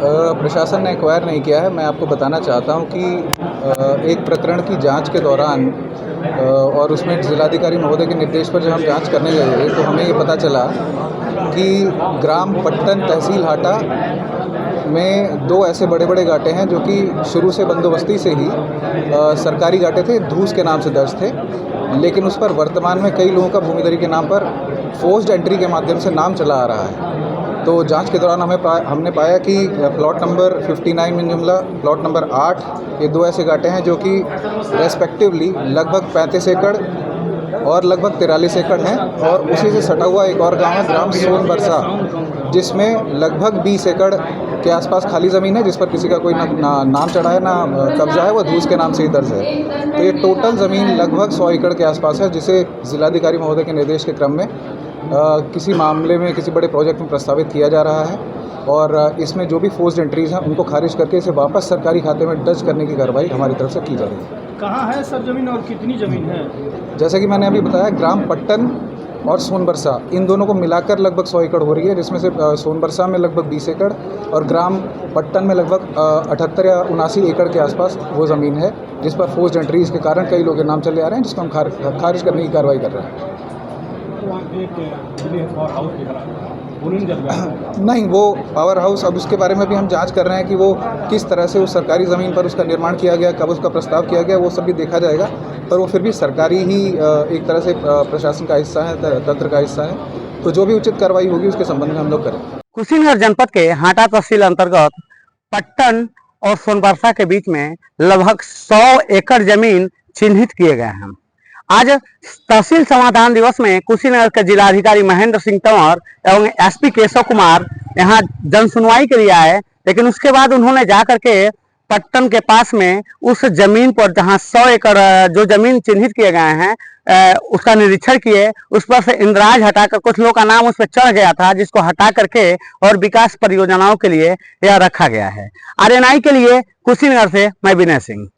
प्रशासन ने एक्वायर नहीं किया है। मैं आपको बताना चाहता हूं कि एक प्रकरण की जांच के दौरान और उसमें जिलाधिकारी महोदय के निर्देश पर जब हम जांच करने गए तो हमें ये पता चला कि ग्राम पट्टन तहसील हाटा में दो ऐसे बड़े बड़े घाटे हैं जो कि शुरू से बंदोबस्ती से ही सरकारी घाटे थे, धूस के नाम से दर्ज थे, लेकिन उस पर वर्तमान में कई लोगों का भूमिधरी के नाम पर फोर्स्ड एंट्री के माध्यम से नाम चला आ रहा है। तो जांच के दौरान हमने पाया कि प्लॉट नंबर 59 में जुमला, प्लॉट नंबर 8, ये दो ऐसे घाटे हैं जो कि रेस्पेक्टिवली लगभग 35 एकड़ और लगभग 43 एकड़ हैं, और उसी से सटा हुआ एक और गांव है ग्राम सोनबरसा, जिसमें लगभग 20 एकड़ के आसपास खाली ज़मीन है, जिस पर किसी का कोई ना नाम चढ़ा है ना कब्जा है, वो धूस के नाम से ही दर्ज है। तो ये टोटल ज़मीन लगभग 100 एकड़ के आसपास है, जिसे जिलाधिकारी महोदय के निर्देश के क्रम में किसी मामले में, किसी बड़े प्रोजेक्ट में प्रस्तावित किया जा रहा है, और इसमें जो भी फोर्स्ड एंट्रीज़ हैं उनको खारिज करके इसे वापस सरकारी खाते में दर्ज करने की कार्रवाई हमारी तरफ से की जा रही है। कहाँ है सब जमीन और कितनी ज़मीन है? जैसा कि मैंने अभी बताया, ग्राम पट्टन और सोनबरसा, इन दोनों को मिलाकर लगभग 100 एकड़ हो रही है, जिसमें से सोनबरसा में लगभग 20 एकड़ और ग्राम पट्टन में लगभग 78 या 79 एकड़ के आसपास वो ज़मीन है, जिस पर फोर्स्ड एंट्रीज़ के कारण कई लोग के नाम चले आ रहे हैं, जिसको हम खारिज करने की कार्रवाई कर रहे हैं। नहीं, वो पावर हाउस, अब उसके बारे में भी हम जांच कर रहे हैं कि वो किस तरह से उस सरकारी ज़मीन पर उसका निर्माण किया गया, कब उसका प्रस्ताव किया गया, वो सब भी देखा जाएगा, पर वो फिर भी सरकारी ही एक तरह से प्रशासन का हिस्सा है, तंत्र का हिस्सा है, तो जो भी उचित कार्रवाई होगी उसके संबंध में हम लोग करें। कुशीनगर जनपद के हाटा तहसील अंतर्गत पट्टन और सोनबरसा के बीच में लगभग 100 एकड़ जमीन चिन्हित किए गए हैं। आज तहसील समाधान दिवस में कुशीनगर के जिलाधिकारी महेंद्र सिंह तंवर एवं एसपी केशव कुमार यहाँ जन सुनवाई के लिए आए, लेकिन उसके बाद उन्होंने जाकर के पट्टन के पास में उस जमीन पर जहाँ 100 एकड़ जो जमीन चिन्हित किए गए हैं उसका निरीक्षण किए। उस पर से इंद्राज हटाकर कुछ लोगों का नाम उस पर चढ़ गया था, जिसको हटा करके और विकास परियोजनाओं के लिए यह रखा गया है। आरएनआई के लिए कुशीनगर से मैं विनय सिंह।